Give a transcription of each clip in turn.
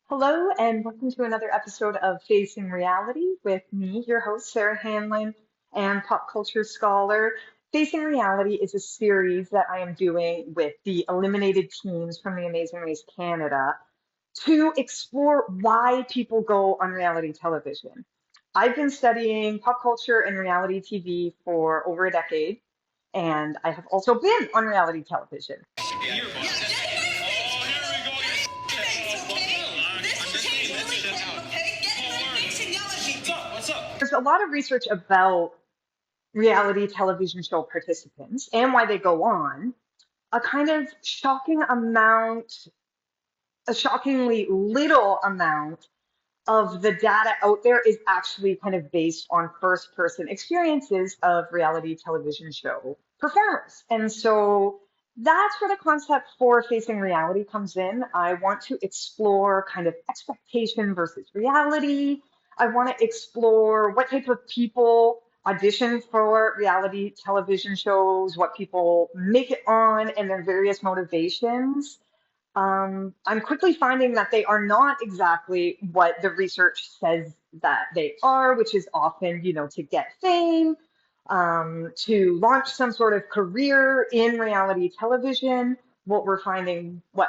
Hello, and welcome to another episode of Facing Reality with me, your host, Sarah Hanlon, and pop culture scholar. Facing Reality is a series that I am doing with the eliminated teams from the Amazing Race Canada to explore why people go on reality television. I've been studying pop culture and reality TV for over a decade, and I have also been on reality television. There's a lot of research about reality television show participants and why they go on. A kind of shocking amount, a shockingly little amount of the data out there is actually kind of based on first person experiences of reality television show performers. And so that's where the concept for Facing Reality comes in. I want to explore kind of expectation versus reality. I want to explore what type of people audition for reality television shows, what people make it on, and their various motivations. I'm quickly finding that they are not exactly what the research says that they are, which is often, to get fame, to launch some sort of career in reality television. What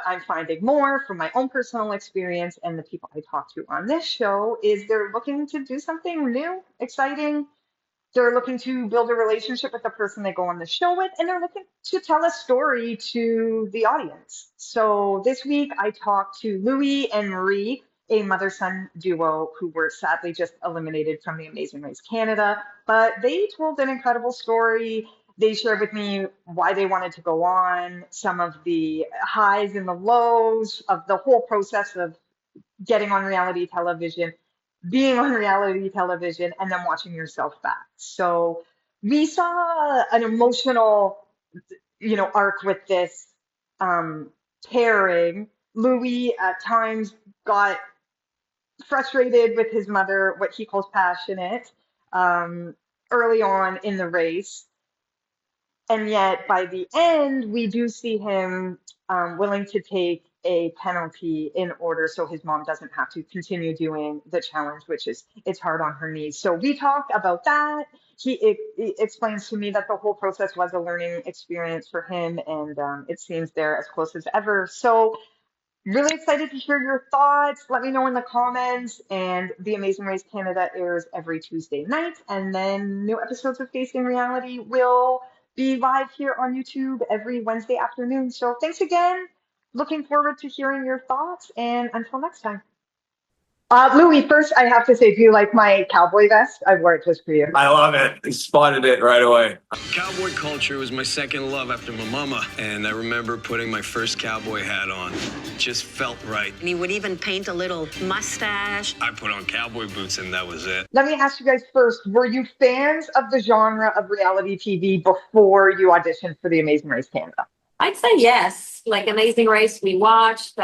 I'm finding more from my own personal experience and the people I talk to on this show is they're looking to do something new, exciting, they're looking to build a relationship with the person they go on the show with, and they're looking to tell a story to the audience. So this week I talked to Louis and Marie, a mother-son duo who were sadly just eliminated from the Amazing Race Canada, but they told an incredible story. They shared with me why they wanted to go on, some of the highs and the lows of the whole process of getting on reality television, being on reality television, and then watching yourself back. So we saw an emotional, arc with this pairing. Louis at times got frustrated with his mother, what he calls passionate, um, early on in the race. And yet, by the end, we do see him willing to take a penalty in order so his mom doesn't have to continue doing the challenge, which is it's hard on her knees. So we talked about that. It explains to me that the whole process was a learning experience for him, and it seems they're as close as ever. So really excited to hear your thoughts. Let me know in the comments. And The Amazing Race Canada airs every Tuesday night. And then new episodes of Facing Reality will be live here on YouTube every Wednesday afternoon. So thanks again. Looking forward to hearing your thoughts. And until next time. Louis, first I have to say, do you like my cowboy vest? I wore it just for you. I love it. I spotted it right away. Cowboy culture was my second love after my mama, and I remember putting my first cowboy hat on. It just felt right. And he would even paint a little mustache. I put on cowboy boots, and that was it. Let me ask you guys first, were you fans of the genre of reality TV before you auditioned for The Amazing Race Canada? I'd say yes. Like Amazing Race, we watched.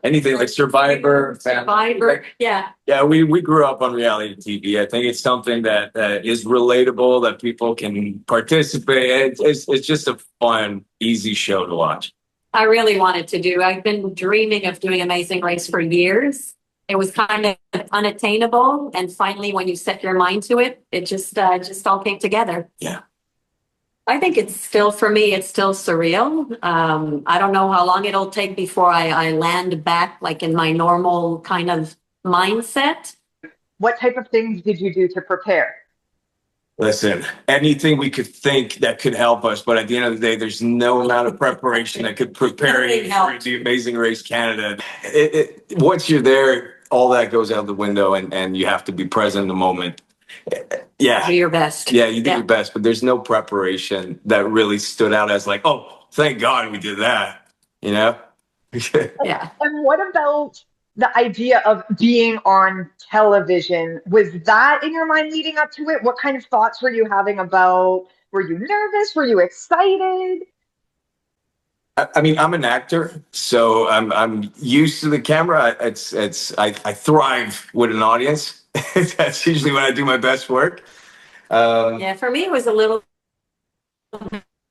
Anything like Survivor, Survivor. Yeah. Yeah, we grew up on reality TV. I think it's something that is relatable, that people can participate. It's just a fun, easy show to watch. I really wanted to do. I've been dreaming of doing Amazing Race for years. It was kind of unattainable, and finally, when you set your mind to it, it just all came together. Yeah. I think it's still, for me, it's still surreal. I don't know how long it'll take before I land back like in my normal kind of mindset. What type of things did you do to prepare? Listen, anything we could think that could help us, but at the end of the day, there's no amount of preparation that could prepare you for the Amazing Race Canada. Once you're there, all that goes out the window, and you have to be present in the moment. Yeah. Do your best. Yeah, you do your best, but there's no preparation that really stood out as like, oh, thank God we did that, Yeah. And what about the idea of being on television? Was that in your mind leading up to it? What kind of thoughts were you having were you nervous? Were you excited? I mean, I'm an actor, so I'm used to the camera. I thrive with an audience. That's usually when I do my best work. For me, it was a little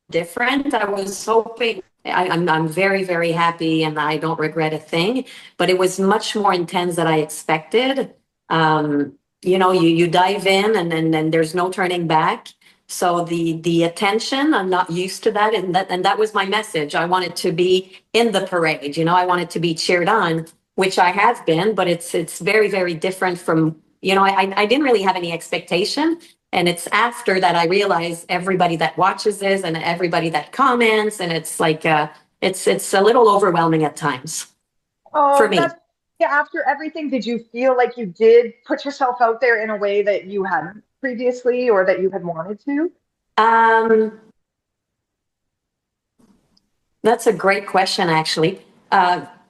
different. I was hoping I'm very, very happy and I don't regret a thing, but it was much more intense than I expected. You dive in and then there's no turning back. So the attention, I'm not used to that. And that was my message. I wanted to be in the parade, I wanted to be cheered on, which I have been, but it's very, very different from, I didn't really have any expectation. And it's after that I realize everybody that watches this and everybody that comments, and it's like it's a little overwhelming at times for Oh, me. that's yeah. After everything, did you feel like you did put yourself out there in a way that you hadn't previously or that you had wanted to? Um, That's a great question, actually.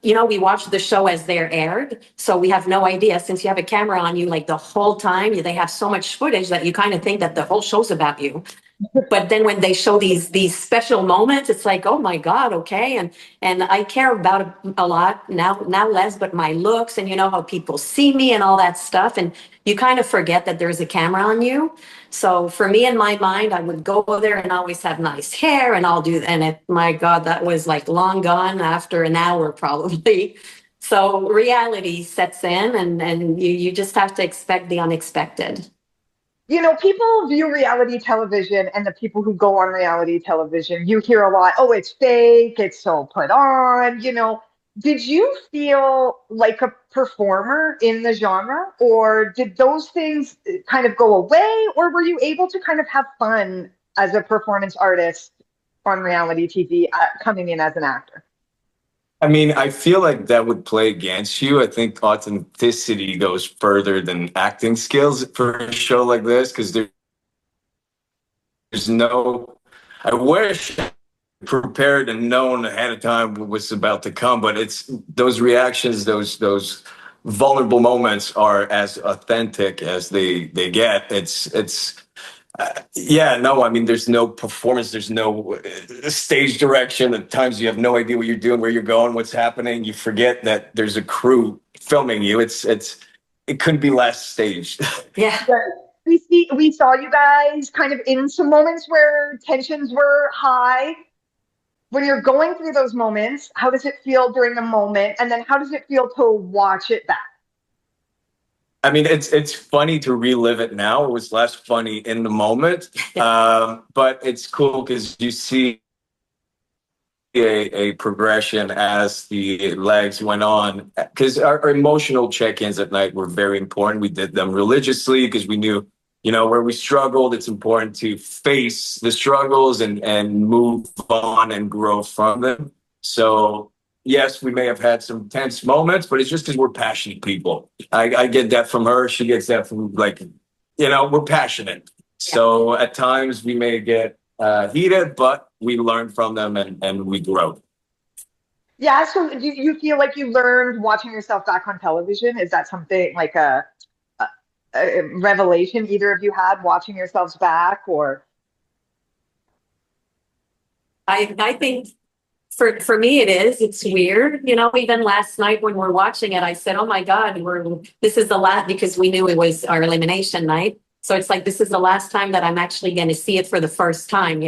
We watch the show as they're aired, so we have no idea. Since you have a camera on you, like the whole time, they have so much footage that you kind of think that the whole show's about you. But then when they show these special moments, it's like, oh my God, okay. And I care about it a lot now less, but my looks and how people see me and all that stuff. And you kind of forget that there's a camera on you. So for me, in my mind, I would go there and always have nice hair and I'll do, and my God, that was like long gone after an hour probably. So reality sets in, and you just have to expect the unexpected. People view reality television and the people who go on reality television, you hear a lot, oh, it's fake, it's so put on. Did you feel like a performer in the genre, or did those things kind of go away, or were you able to kind of have fun as a performance artist on reality TV, coming in as an actor? I mean, I feel like that would play against you. I think authenticity goes further than acting skills for a show like this because there's no. I wish I prepared and known ahead of time what was about to come, but it's those reactions, those vulnerable moments are as authentic as they get. It's yeah, no, I mean, there's no performance, there's no stage direction. At times you have no idea what you're doing, where you're going, what's happening. You forget that there's a crew filming you. It couldn't be less staged. Yeah. But we saw you guys kind of in some moments where tensions were high. When you're going through those moments, how does it feel during the moment? And then how does it feel to watch it back? I mean, it's funny to relive it now. It was less funny in the moment, but it's cool because you see a progression as the legs went on. Because our emotional check-ins at night were very important. We did them religiously because we knew, where we struggled. It's important to face the struggles and move on and grow from them. So yes, we may have had some tense moments, but it's just because we're passionate people. I get that from her. She gets that from we're passionate. So at times we may get heated, but we learn from them and we grow. Yeah, so do you feel like you learned watching yourself back on television? Is that something like a revelation either of you had watching yourselves back, or? I think for me it is. It's weird. Even last night when we're watching it, I said, oh my God, this is the last, because we knew it was our elimination night. So it's like, this is the last time that I'm actually going to see it for the first time.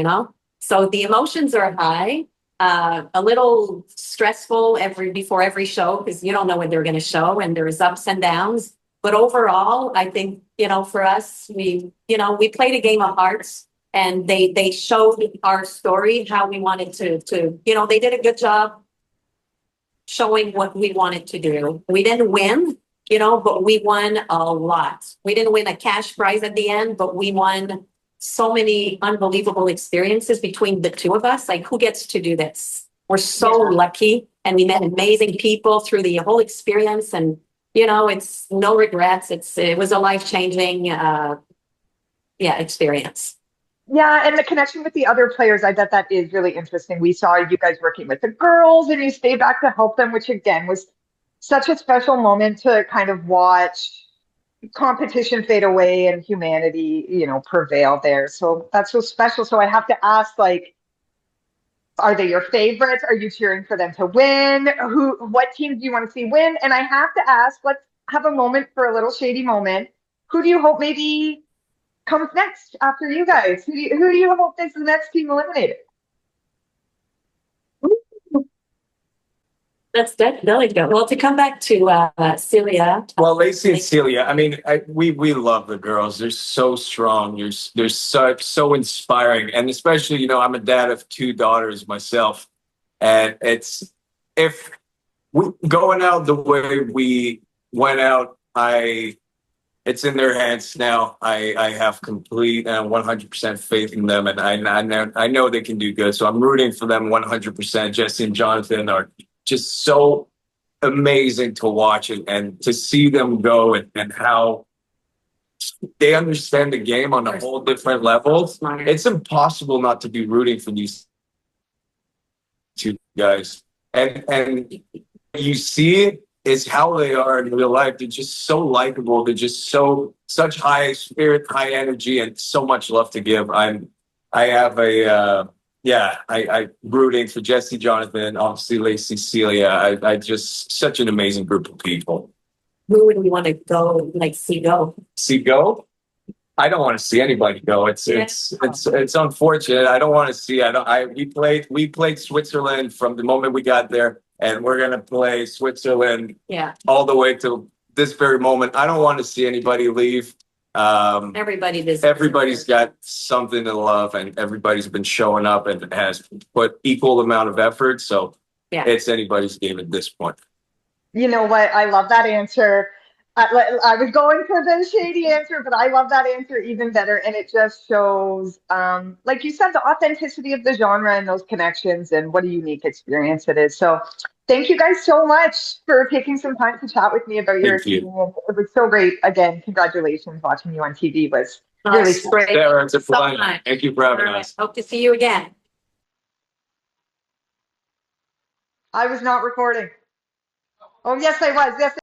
So the emotions are high, a little stressful before every show because you don't know what they're going to show, and there's ups and downs. But overall, I think, for us, we played a game of hearts, and they showed our story, how we wanted to they did a good job showing what we wanted to do. We didn't win, but we won a lot. We didn't win a cash prize at the end, but we won so many unbelievable experiences between the two of us. Like, who gets to do this? We're so lucky, and we met amazing people through the whole experience, and it's no regrets. It was a life-changing experience. Yeah, and the connection with the other players, I bet that is really interesting. We saw you guys working with the girls and you stayed back to help them, which again was such a special moment to kind of watch competition fade away and humanity, prevail there. So that's so special. So I have to ask, like, are they your favorites? Are you cheering for them to win? What team do you want to see win? And I have to ask, let's have a moment for a little shady moment. Who do you hope maybe comes next after you guys? Who do you hope is the next team eliminated? That's that. There you go. Well, to come back to Celia. Well, Lacey and Celia, I mean, we love the girls. They're so strong. They're so inspiring, and especially, I'm a dad of 2 daughters myself, and if we going out the way we went out, it's in their hands now. I have complete and 100% faith in them, and I know they can do good. So I'm rooting for them 100%. Jesse and Jonathan are just so amazing to watch and to see them go and how they understand the game on a whole different level. It's impossible not to be rooting for these 2 guys. And you see it is how they are in real life. They're just so likable. They're just such high spirit, high energy, and so much love to give. I rooting for Jesse, Jonathan, obviously Lacey, Celia. I just such an amazing group of people. Who would we want to go, see go? See go? I don't want to see anybody go. It's unfortunate. I don't want to see. We played Switzerland from the moment we got there, and we're gonna play Switzerland all the way to this very moment. I don't want to see anybody leave. Everybody's got something to love, and everybody's been showing up and has put equal amount of effort. So it's anybody's game at this point. You know what? I love that answer. I was going for the shady answer, but I love that answer even better. And it just shows, like you said, the authenticity of the genre and those connections and what a unique experience it is. So thank you guys so much for taking some time to chat with me about your experience. It was so great. Again, congratulations. Watching you on TV was really great. Sarah, it's a pleasure. Thank you for having us. Hope to see you again. I was not recording. Oh, yes, I was. Yes.